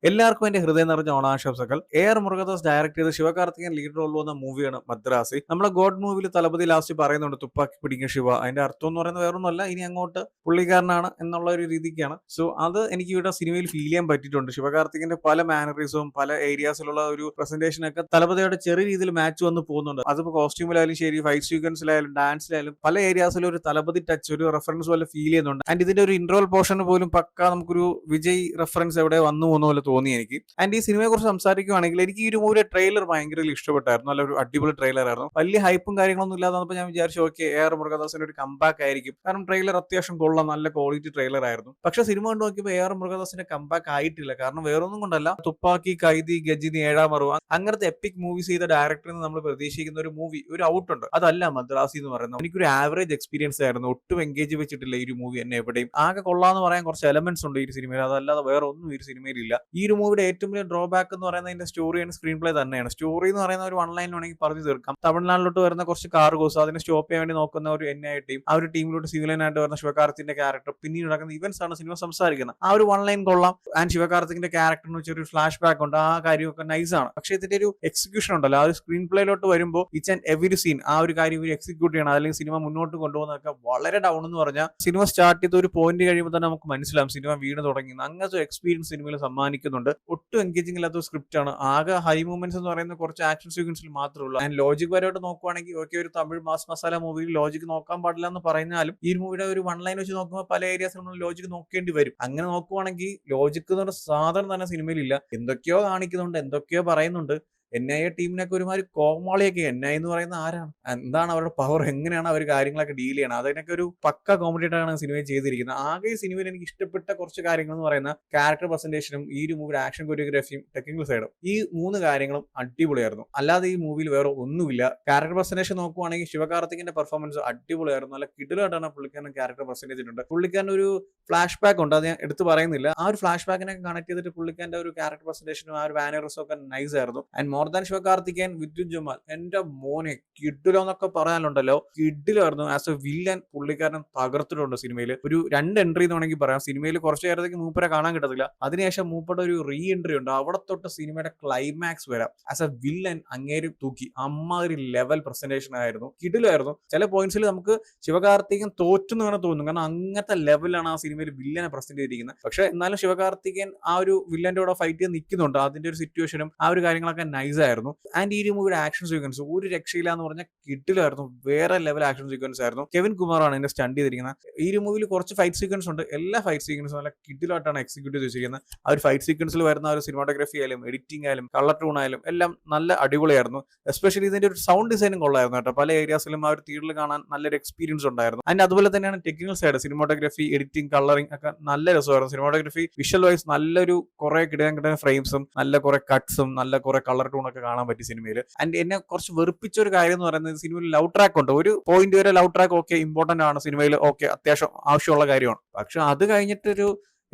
എല്ലാവർക്കും എന്റെ ഹൃദയം നിറഞ്ഞ ഓണാശംസകൾ. AR മുരുകദാസ് ഡയറക്ട് ചെയ്ത ശിവകാർത്തികേയൻ ലീഡ് റോൾ വന്ന മൂവിയാണ് മദ്രാസി. നമ്മളെ ഗോഡ് മൂവിയിൽ തലപതി ലാസ്റ്റ് പറയുന്നുണ്ട് തുപ്പാക്കി പിടിക്കും ശിവ. അതിന്റെ അർത്ഥം എന്ന് പറയുന്നത് വേറൊന്നുമല്ല, ഇനി അങ്ങോട്ട് പുള്ളിക്കാരനാണ് എന്നുള്ള ഒരു രീതിക്കാണ്. സോ അത് എനിക്ക് ഇവിടെ സിനിമയിൽ ഫീൽ ചെയ്യാൻ പറ്റിയിട്ടുണ്ട്. ശിവകാർത്തികന്റെ പല മാനറിസവും പല ഏരിയാസിലുള്ള ഒരു പ്രസന്റേഷൻ ഒക്കെ തലപതിയുടെ ചെറിയ രീതിയിൽ മാച്ച് വന്ന് പോകുന്നുണ്ട്. അതിപ്പോ കോസ്റ്റ്യൂമിലായാലും ശരി, ഫൈറ്റ് സീക്വൻസിലായാലും ഡാൻസിലായാലും പല ഏരിയാസിലും ഒരു തലപതി ടച്ച്, ഒരു റെഫറൻസ് പോലെ ഫീൽ ചെയ്യുന്നുണ്ട്. ആൻഡ് ഇതിന്റെ ഒരു ഇൻട്രോൾ പോർഷൻ പോലും പക്ക നമുക്കൊരു വിജയ് റെഫറൻസ് എവിടെ വന്നു പോകുന്ന പോലെ തോന്നി എനിക്ക്. ആൻഡ് ഈ സിനിമയെ കുറിച്ച് സംസാരിക്കുകയാണെങ്കിൽ എനിക്ക് ഈ ഒരു മൂവിയുടെ ട്രെയിലർ ഭയങ്കര ഇഷ്ടപ്പെട്ടായിരുന്നു. നല്ലൊരു അടിപൊളി ട്രെയിലർ ആയിരുന്നു. വലിയ ഹൈപ്പും കാര്യങ്ങളൊന്നും ഇല്ലാതെ വന്നപ്പോൾ ഞാൻ വിചാരിച്ചു ഓക്കെ AR മുരുകദാസിന്റെ ഒരു കമ്പാക്ക് ആയിരിക്കും. കാരണം ട്രെയിലർ അത്യാവശ്യം കൊള്ളാം, നല്ല ക്വാളിറ്റി ട്രെയിലർ ആയിരുന്നു. പക്ഷെ സിനിമ കണ്ടു നോക്കിയപ്പോൾ AR മുരുകദാസിന്റെ കമ്പാക്ക് ആയിട്ടില്ല. കാരണം വേറൊന്നും കൊണ്ടല്ല, തുപ്പാക്കി, കൈദി, ഗജിനി, ഏഴാം മറുവ അങ്ങനത്തെ എപ്പിക് മൂവീസ് ചെയ്ത ഡയറക്ടറിൽ നിന്ന് നമ്മൾ പ്രതീക്ഷിക്കുന്ന ഒരു മൂവി, ഒരു ഔട്ട് ഉണ്ട്. അതല്ല മദ്രാസി എന്ന് പറയുന്നത്. എനിക്കൊരു ആവറേജ് എക്സ്പീരിയൻസ് ആയിരുന്നു. ഒട്ടും എൻഗേജ് വെച്ചിട്ടില്ല ഈ ഒരു മൂവി എന്നെ എവിടെയും. ആകെ കൊള്ളാന്ന് പറയാൻ കുറച്ച് എലമെന്റ്സ് ഉണ്ട് ഈ സിനിമയിൽ, അതല്ലാതെ വേറെ ഒന്നും ഈ സിനിമയിൽ ഇല്ല. ഈ ഒരു മൂവിയുടെ ഏറ്റവും വലിയ ഡ്രോബാക്ക് എന്ന് പറയുന്നത് അതിന്റെ സ്റ്റോറി ആൻഡ് സ്ക്രീൻ പ്ലേ തന്നെയാണ്. സ്റ്റോറി എന്ന് പറയുന്ന ഒരു 1 ലൈൻ വേണമെങ്കിൽ പറഞ്ഞു തീർക്കാം. തമിഴ്നാട്ടിലോട്ട് വരുന്ന കുറച്ച് കാർഗോസ്, അതിനെ സ്റ്റോപ്പ് ചെയ്യാൻ വേണ്ടി നോക്കുന്ന ഒരു NIA ടീം, ആ ഒരു ടീമിലോട്ട് സിവിലനായിട്ട് വരുന്ന ശിവകാർത്തിന്റെ ക്യാരക്ടർ, പിന്നീട് നടക്കുന്ന ഇവന്റ്സ് ആണ് സിനിമ സംസാരിക്കുന്നത്. ആ ഒരു 1 ലൈൻ കൊള്ളാം. ആൻഡ് ശിവകാർത്തിന്റെ ക്യാരക്ടറിന് വെച്ച് ഒരു ഫ്ലാഷ് ബാക്ക് ഉണ്ട്, ആ കാര്യമൊക്കെ നൈസ് ആണ്. പക്ഷേ ഇതിന്റെ ഒരു എക്സിക്യൂഷൻ ഉണ്ടല്ലോ, ആ ഒരു സ്ക്രീൻ പ്ലേയിലോട്ട് വരുമ്പോൾ ഈച്ച് ആൻഡ് എവരി സീൻ ആ ഒരു കാര്യം ഇവർ എക്സിക്യൂട്ട് ചെയ്യണം, അല്ലെങ്കിൽ സിനിമ മുന്നോട്ട് കൊണ്ടുപോകുന്നതൊക്കെ വളരെ ഡൗൺ എന്ന് പറഞ്ഞാൽ സിനിമ സ്റ്റാർട്ട് ചെയ്ത ഒരു പോയിന്റ് കഴിയുമ്പോൾ തന്നെ നമുക്ക് മനസ്സിലാവും സിനിമ വീണ് തുടങ്ങി. അങ്ങനത്തെ എക്സ്പീരിയൻസ് സിനിമയിൽ സമ്മാനിക്കുന്നുണ്ട്. ഒട്ടും എൻഗേജിംഗ് ഇല്ലാത്ത സ്ക്രിപ്റ്റ് ആണ്. ആകെ ഹൈ മൂവ്മെന്റ്സ് എന്ന് പറയുന്ന കുറച്ച് ആക്ഷൻ സീക്വൻസിൽ മാത്രമേ ഉള്ളൂ. ആൻഡ് ലോജിക് പരമായിട്ട് നോക്കുവാണെങ്കിൽ ഓക്കെ, ഒരു തമിഴ് മാസ് മസാല മൂവിയിൽ ലോജിക് നോക്കാൻ പാടില്ല എന്ന് പറഞ്ഞാലും ഈ മൂവിയുടെ ഒരു 1 ലൈൻ വെച്ച് നോക്കുമ്പോൾ പല ഏരിയാസിൽ നമ്മൾ ലോജിക് നോക്കേണ്ടി വരും. അങ്ങനെ നോക്കുവാണെങ്കിൽ ലോജിക് എന്ന് പറഞ്ഞ സാധനം തന്നെ സിനിമയിലില്ല. എന്തൊക്കെയോ കാണിക്കുന്നുണ്ട്, എന്തൊക്കെയോ പറയുന്നുണ്ട്. NIA ടീമിനൊക്കെ ഒരുമാതിരി കോമാളിയൊക്കെ. NIA എന്ന് പറയുന്ന ആരാണ്, എന്താണ് അവരുടെ പവർ, എങ്ങനെയാണ് അവർ കാര്യങ്ങളൊക്കെ ഡീൽ ചെയ്യണം, അതിനൊക്കെ ഒരു പക്ക കോമഡിയായിട്ടാണ് ആണ് സിനിമയിൽ ചെയ്തിരിക്കുന്നത്. ആകെ ഈ സിനിമയിൽ എനിക്ക് ഇഷ്ടപ്പെട്ട കുറച്ച് കാര്യങ്ങൾ എന്ന് പറയുന്ന ക്യാരക്ടർ പ്രസന്റേഷനും ഈ ഒരു മൂവിയുടെ ആക്ഷൻ കൊറിയോഗ്രാഫിയും ടെക്നിക്കൽ സൈഡും, ഈ 3 കാര്യങ്ങളും അടിപൊളിയായിരുന്നു. അല്ലാതെ ഈ മൂവിയിൽ വേറെ ഒന്നുമില്ല. ക്യാരക്ടർ പ്രസന്റേഷൻ നോക്കുവാണെങ്കിൽ ശിവകാർത്തികിന്റെ പെർഫോമൻസ് അടിപൊളിയായിരുന്നു. നല്ല കിടിലായിട്ടാണ് പുള്ളിക്കാരൻ ക്യാരക്ടർ പ്രസന്റ് ചെയ്തിട്ടുണ്ട്. പുള്ളിക്കാരൻ ഒരു ഫ്ലാഷ് ബാക്ക് ഉണ്ട്, അത് ഞാൻ എടുത്ത് പറയുന്നില്ല. ആ ഒരു ഫ്ലാഷ് ബാക്കിനെ കണക്ട് ചെയ്തിട്ട് പുള്ളിക്കാരന്റെ ഒരു ക്യാരക്ടർ പ്രസന്റേഷനും ആ ഒരു ബാനേഴ്സും ഒക്കെ നൈസ് ആയിരുന്നു. And more than Sivakarthikeyan, Vidyut Jamal, എന്റെ മോനെ കിഡിലോ എന്നൊക്കെ പറയാനുണ്ടല്ലോ, കിഡിലായിരുന്നു. ആസ് എ വില്ലൻ പുള്ളിക്കാരൻ തകർത്തിട്ടുണ്ട് സിനിമയിൽ. ഒരു 2 എൻട്രി എന്ന് വേണമെങ്കിൽ പറയാം. സിനിമയിൽ കുറച്ച് നേരത്തേക്ക് മൂപ്പരെ കാണാൻ കിട്ടത്തില്ല, അതിനുശേഷം മൂപ്പയുടെ ഒരു റീ എൻട്രി ഉണ്ട്. അവിടെ തൊട്ട് സിനിമയുടെ ക്ലൈമാക്സ് വരാം ആസ് എ വില്ലൻ അങ്ങേര് തൂക്കി. അമ്മാതിരി ലെവൽ പ്രസന്റേഷൻ ആയിരുന്നു, കിഡിലായിരുന്നു. ചില പോയിന്റ്സിൽ നമുക്ക് ശിവകാർത്തികേയൻ തോറ്റെന്ന് വേണം തോന്നുന്നു, കാരണം അങ്ങനത്തെ ലെവലാണ് ആ സിനിമയിൽ വില്ലനെ പ്രസന്റ് ചെയ്തിരിക്കുന്നത്. പക്ഷെ എന്നാലും ശിവകാർത്തികേയൻ ആ ഒരു വില്ലന്റെ കൂടെ ഫൈറ്റ് ചെയ്ത് നിൽക്കുന്നുണ്ട്. അതിന്റെ ഒരു സിറ്റുവേഷനും ആ ഒരു കാര്യങ്ങളൊക്കെ നൈസ് ആയിരുന്നു. ആൻഡ് ഈ മൂവിയുടെ ആക്ഷൻ സീക്വൻസ് ഒരു രക്ഷയില്ല എന്ന് പറഞ്ഞാൽ കിഡിലായിരുന്നു. വേറെ ലെവൽ ആക്ഷൻ സീക്വൻസ് ആയിരുന്നു. കെവിൻ കുമാറാണ് ഇതിന്റെ സ്റ്റണ്ട് ചെയ്തിരിക്കുന്നത്. ഈ ഒരു മൂവിയിൽ കുറച്ച് ഫൈറ്റ് സീക്വൻസ് ഉണ്ട്. എല്ലാ ഫൈറ്റ് സീക്വൻസും നല്ല കിഡിലായിട്ടാണ് എക്സിക്യൂട്ട് ചെയ്തിരിക്കുന്നത്. ആ ഒരു ഫൈറ്റ് സീക്വൻസിൽ വരുന്ന ഒരു സിനിമാറ്റോഗ്രഫി ആയാലും എഡിറ്റിംഗ് ആയാലും കളർ ടൂൺ ആയാലും എല്ലാം നല്ല അടിപൊളിയായിരുന്നു. എസ്പെഷ്യലി ഇതിന്റെ ഒരു സൗണ്ട് ഡിസൈനും കൊള്ളായിരുന്നു കേട്ടോ. പല ഏരിയാസിലും ആ ഒരു തിയേറ്ററിൽ കാണാൻ നല്ലൊരു എക്സ്പീരിയൻസ് ഉണ്ടായിരുന്നു. അതിന്റെ അതുപോലെ തന്നെയാണ് technical side, cinematography, editing, colouring ഒക്കെ നല്ല രസമായിരുന്നു. സിനിമാറ്റോഗ്രഫി വിഷ്വൽ വൈസ് നല്ലൊരു കുറെ കിടക്കുന്ന ഫ്രെയിംസും നല്ല കുറെ കട്ട്സും നല്ല കുറെ കളർ ടൂൺ ഒക്കെ കാണാൻ പറ്റി സിനിമയിൽ. ആൻഡ് എന്നെ കുറച്ച് വെറുപ്പിച്ച ഒരു കാര്യം എന്ന് പറയുന്നത് സിനിമയിൽ ലവ് ട്രാക്ക് ഉണ്ട്. ഒരു പോയിന്റ് വരെ ലവ് ട്രാക്ക് ഓക്കെ ഇമ്പോർട്ടന്റ് ആണ് സിനിമയിൽ, ഓക്കെ അത്യാവശ്യം ആവശ്യമുള്ള കാര്യമാണ്. പക്ഷെ അത് കഴിഞ്ഞിട്ടൊരു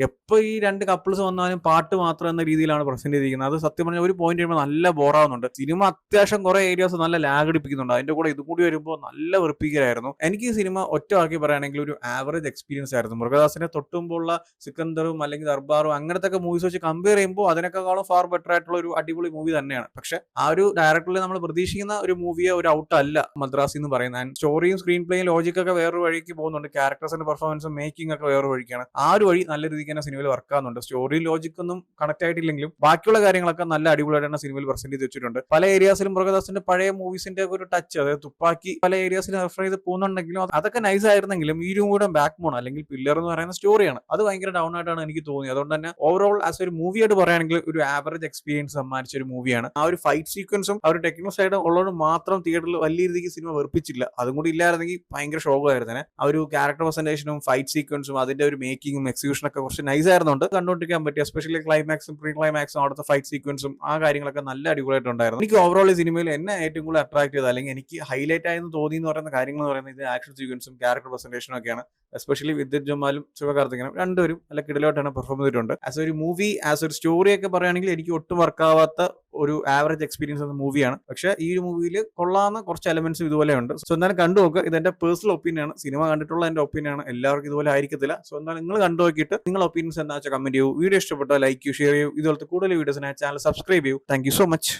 എപ്പോൾ ഈ 2 കപ്പിൾസ് വന്നാലും പാട്ട് മാത്രം എന്ന രീതിയിലാണ് പ്രസന്റ് ചെയ്തിരിക്കുന്നത്. അത് സത്യം പറഞ്ഞാൽ ഒരു പോയിന്റ് വരുമ്പോൾ നല്ല ബോറാവുന്നുണ്ട്. സിനിമ അത്യാവശ്യം കുറെ ഏരിയാസ് നല്ല ലാഗ് അടിപ്പിക്കുന്നുണ്ട്. അതിന്റെ കൂടെ ഇതും കൂടി വരുമ്പോൾ നല്ല വെറുപ്പിക്കലായിരുന്നു. എനിക്ക് ഈ സിനിമ ഒറ്റ ആക്കി പറയുകയാണെങ്കിൽ ഒരു ആവറേജ് എക്സ്പീരിയൻസ് ആയിരുന്നു. മുരുകദാസിന്റെ തൊട്ടുമുമ്പുള്ള സിക്കന്ദറും അല്ലെങ്കിൽ ദർബാറും അങ്ങനത്തെ മൂവീസ് വെച്ച് കമ്പയർ ചെയ്യുമ്പോൾ അതിനേക്കാളും ഫാർ ബെറ്റർ ആയിട്ടുള്ള ഒരു അടിപൊളി മൂവി തന്നെയാണ്. പക്ഷെ ആ ഒരു ഡയറക്ടറിൽ നമ്മൾ പ്രതീക്ഷിക്കുന്ന ഒരു മൂവിയെ ഒരു ഔട്ട് അല്ല മദ്രാസി എന്ന് പറയുന്നത്. ആൻഡ് സ്റ്റോറിയും സ്ക്രീൻ പ്ലേയും ലോജിക്കൊക്കെ വേറൊരു വഴിക്ക് പോകുന്നുണ്ട്. ക്യാരക്ടേഴ്സിന്റെ പെർഫോമൻസും മേക്കിംഗ് ഒക്കെ വേറൊരു വഴിക്കാണ്. ആ ഒരു വഴി നല്ല രീതിക്ക് തന്നെ സിനിമയിൽ വർക്ക് ആവുന്നുണ്ട്. സ്റ്റോറി ലോജിക് ഒന്നും കണക്ട് ആയിട്ടില്ലെങ്കിലും ബാക്കിയുള്ള കാര്യങ്ങളൊക്കെ നല്ല അടിപൊളിയായിട്ടാണ് സിനിമയിൽ പ്രസന്റ് ചെയ്ത് വെച്ചിട്ടുണ്ട്. പല ഏരിയാസിലും മുരുകദാസിന്റെ പഴയ മൂവീസിന്റെ ഒരു ടച്ച്, അതായത് തുപ്പാക്കി പല ഏരിയാസിലും റെഫർ ചെയ്ത് പോകുന്നുണ്ടെങ്കിലും അതൊക്കെ നൈസ് ആയിരുന്നെങ്കിലും ഈ ഒരു കൂടെ ബാക്ക് ബോൺ അല്ലെങ്കിൽ പില്ലർ എന്ന് പറയുന്ന സ്റ്റോറിയാണ്, അത് ഭയങ്കര ഡൗൺ ആയിട്ടാണ് എനിക്ക് തോന്നിയത്. അതുകൊണ്ട് തന്നെ ഓവറോൾ ആസ് ഒരു മൂവി ആയിട്ട് പറയുകയാണെങ്കിൽ ഒരു ആവറേജ് എക്സ്പീരിയൻസ് സമ്മാനിച്ച ഒരു മൂവിയാണ്. ആ ഒരു ഫൈറ്റ് സീക്വൻസും ആ ഒരു ടെക്നിക്കൽ സൈഡ് ഉള്ളതുകൊണ്ട് മാത്രം തിയേറ്ററിൽ വലിയ രീതിക്ക് സിനിമ വെറുപ്പിച്ചില്ല. അതും കൂടി ഇല്ലായിരുന്നെങ്കിൽ ഭയങ്കര ഷോക്കായിരുന്നു. ആ ഒരു ക്യാരക്ടർ പ്രസന്റേഷനും ഫൈറ്റ് സീക്വൻസും അതിന്റെ ഒരു മേക്കിങ്ങും എക്സിക്യൂഷനും ഒക്കെ കുറച്ച് നൈസ് ആയിരുന്നുണ്ട് കണ്ടുകൊണ്ടിരിക്കാൻ പറ്റി. എസ്പെഷ്യലി ക്ലൈമാക്സും പ്രീ ക്ലൈമാക്സും അവിടുത്തെ ഫൈറ്റ് സീക്വൻസും ആ കാര്യങ്ങളൊക്കെ നല്ല അടിപൊളിയായിട്ടുണ്ടായിരുന്നു. എനിക്ക് ഓവറോൾ ഈ സിനിമയിൽ എന്നെ ഏറ്റവും കൂടുതൽ അട്രാക്ട് ചെയ്തത് അല്ലെങ്കിൽ എനിക്ക് ഹൈലൈറ്റ് ആയെന്ന് തോന്നി എന്ന് പറയുന്ന കാര്യങ്ങൾ എന്ന് പറയുന്നത് ഇത് ആക്ഷൻ സീക്വൻസും ക്യാരക്ടർ പ്രസന്റേഷനും ഒക്കെയാണ്. എസ്പെഷ്യലി വിദ്യുത് ജമാലും ശിവകാർത്തികനും രണ്ടുപേരും നല്ല കിടിലായിട്ടാണ് പെർഫോം ചെയ്തിട്ടുണ്ട്. ആസ് ഒരു മൂവി, ആസ് ഒരു സ്റ്റോറി ഒക്കെ പറയുകയാണെങ്കിൽ എനിക്ക് ഒട്ടും വർക്കാവാത്ത ഒരു ആവറേജ് എക്സ്പീരിയൻസ് എന്ന മൂവിയാണ്. പക്ഷേ ഈ ഒരു മൂവിയിൽ കൊള്ളാവുന്ന കുറച്ച് എലമെന്റ്സും ഇതുപോലെ ഉണ്ട്. സോ എന്തായാലും കണ്ടു നോക്കുക. ഇതെന്റെ പേഴ്സണൽ ഒപ്പീനിയൻ ആണ്. സിനിമ കണ്ടിട്ടുള്ള എന്റെ ഒപ്പീനിയൻ ആണ്. എല്ലാവർക്കും ഇതുപോലെ ആയിരിക്കത്തില്ല. സോ എന്തായാലും നിങ്ങൾ കണ്ടു നോക്കിയിട്ട് നിങ്ങളുടെ ഒപ്പീനിയൻസ് എന്താ വെച്ചാൽ കമന്റ് ചെയ്യൂ. വീഡിയോ ഇഷ്ടപ്പെട്ടാൽ ലൈക്ക് ചെയ്യൂ, ഷെയർ ചെയ്യൂ. ഇതുപോലത്തെ കൂടുതൽ വീഡിയോസിനായി ചാനൽ സബ്സ്ക്രൈബ് ചെയ്യൂ. Thank you so much.